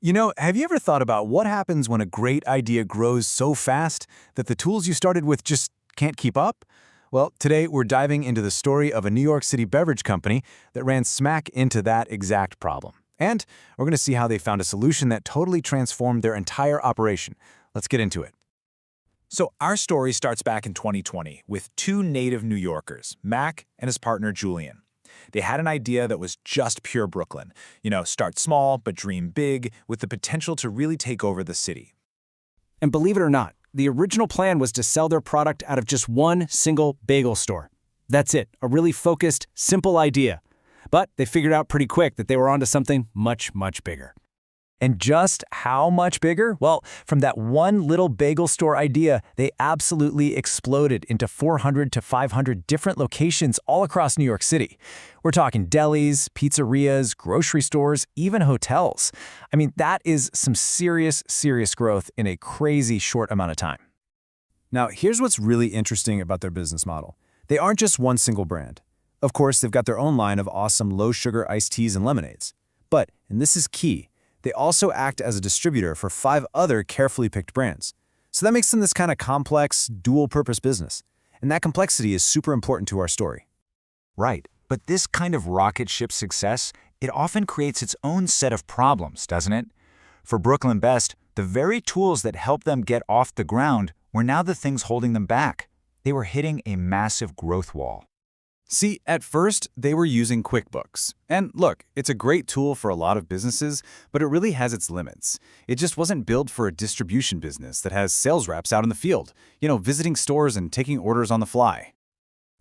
Have you ever thought about what happens when a great idea grows so fast that the tools you started with just can't keep up? Well, today we're diving into the story of a New York City beverage company that ran smack into that exact problem. And we're going to see how they found a solution that totally transformed their entire operation. Let's get into it. So our story starts back in 2020 with two native New Yorkers, Mac and his partner Julian. They had an idea that was just pure Brooklyn. Start small but dream big with the potential to really take over the city. And believe it or not, the original plan was to sell their product out of just one single bagel store. That's it, a really focused, simple idea. But they figured out pretty quick that they were onto something much, much bigger. And just how much bigger? Well, from that one little bagel store idea, they absolutely exploded into 400 to 500 different locations all across New York City. We're talking delis, pizzerias, grocery stores, even hotels. That is some serious growth in a crazy short amount of time. Now, here's what's really interesting about their business model. They aren't just one single brand. Of course, they've got their own line of awesome low-sugar iced teas and lemonades. But, and this is key, they also act as a distributor for 5 other carefully picked brands. So that makes them this kind of complex, dual-purpose business. And that complexity is super important to our story. Right, but this kind of rocket ship success, it often creates its own set of problems, doesn't it? For Brooklyn Best, the very tools that helped them get off the ground were now the things holding them back. They were hitting a massive growth wall. See, at first, they were using QuickBooks. And look, it's a great tool for a lot of businesses, but it really has its limits. It just wasn't built for a distribution business that has sales reps out in the field, visiting stores and taking orders on the fly.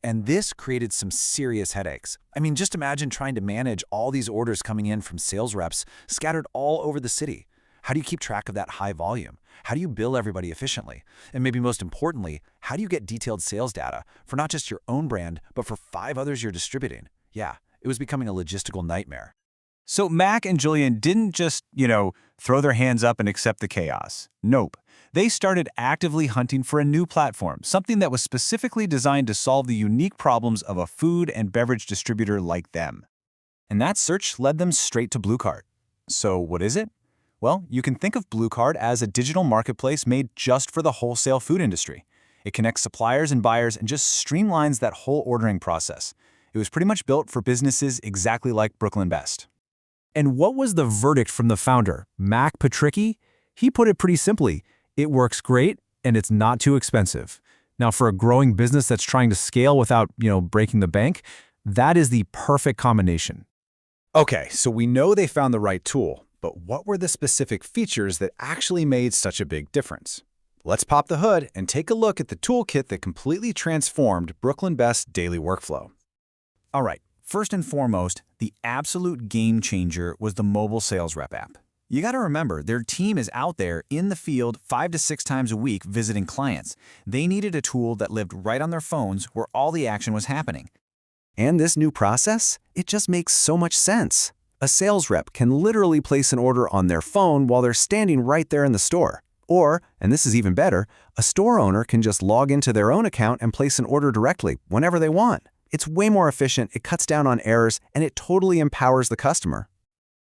And this created some serious headaches. Just imagine trying to manage all these orders coming in from sales reps scattered all over the city. How do you keep track of that high volume? How do you bill everybody efficiently? And maybe most importantly, how do you get detailed sales data for not just your own brand, but for 5 others you're distributing? Yeah, it was becoming a logistical nightmare. So Mac and Julian didn't just, throw their hands up and accept the chaos. Nope. They started actively hunting for a new platform, something that was specifically designed to solve the unique problems of a food and beverage distributor like them. And that search led them straight to BlueCart. So what is it? Well, you can think of BlueCart as a digital marketplace made just for the wholesale food industry. It connects suppliers and buyers and just streamlines that whole ordering process. It was pretty much built for businesses exactly like Brooklyn Best. And what was the verdict from the founder, Mac Patricki? He put it pretty simply, it works great and it's not too expensive. Now, for a growing business that's trying to scale without, breaking the bank, that is the perfect combination. Okay, so we know they found the right tool. But what were the specific features that actually made such a big difference? Let's pop the hood and take a look at the toolkit that completely transformed Brooklyn Best's daily workflow. All right, first and foremost, the absolute game changer was the mobile sales rep app. You got to remember, their team is out there in the field 5 to 6 times a week visiting clients. They needed a tool that lived right on their phones where all the action was happening. And this new process, it just makes so much sense. A sales rep can literally place an order on their phone while they're standing right there in the store. Or, and this is even better, a store owner can just log into their own account and place an order directly whenever they want. It's way more efficient, it cuts down on errors, and it totally empowers the customer.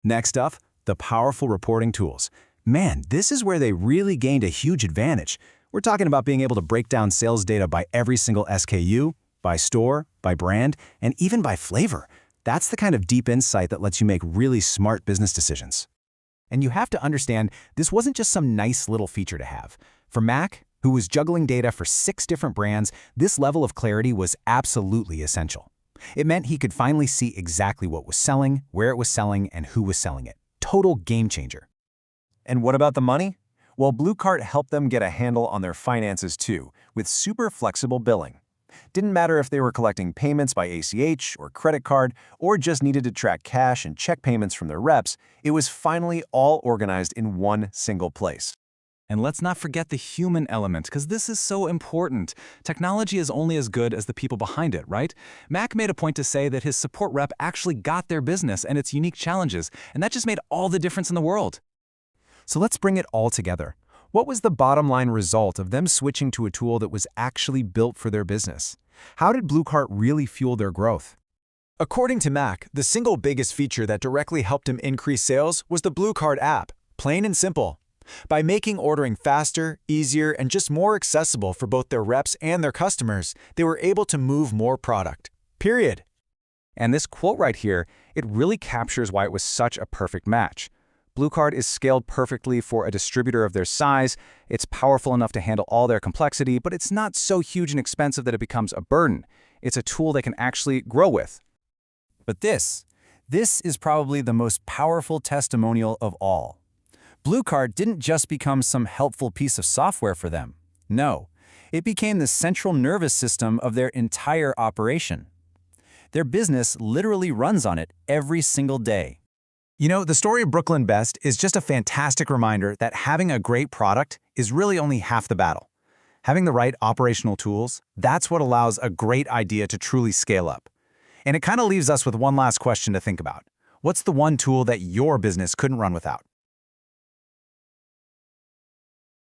Next up, the powerful reporting tools. Man, this is where they really gained a huge advantage. We're talking about being able to break down sales data by every single SKU, by store, by brand, and even by flavor. That's the kind of deep insight that lets you make really smart business decisions. And you have to understand, this wasn't just some nice little feature to have. For Mac, who was juggling data for 6 different brands, this level of clarity was absolutely essential. It meant he could finally see exactly what was selling, where it was selling, and who was selling it. Total game changer. And what about the money? Well, BlueCart helped them get a handle on their finances too, with super flexible billing. Didn't matter if they were collecting payments by ACH or credit card, or just needed to track cash and check payments from their reps, it was finally all organized in one single place. And let's not forget the human element, because this is so important. Technology is only as good as the people behind it, right? Mac made a point to say that his support rep actually got their business and its unique challenges, and that just made all the difference in the world. So let's bring it all together. What was the bottom line result of them switching to a tool that was actually built for their business? How did BlueCart really fuel their growth? According to Mac, the single biggest feature that directly helped him increase sales was the BlueCart app. Plain and simple. By making ordering faster, easier, and just more accessible for both their reps and their customers, they were able to move more product. Period. And this quote right here, it really captures why it was such a perfect match. BlueCart is scaled perfectly for a distributor of their size. It's powerful enough to handle all their complexity, but it's not so huge and expensive that it becomes a burden. It's a tool they can actually grow with. But this is probably the most powerful testimonial of all. BlueCart didn't just become some helpful piece of software for them. No, it became the central nervous system of their entire operation. Their business literally runs on it every single day. You know, the story of Brooklyn Best is just a fantastic reminder that having a great product is really only half the battle. Having the right operational tools, that's what allows a great idea to truly scale up. And it kind of leaves us with one last question to think about. What's the one tool that your business couldn't run without?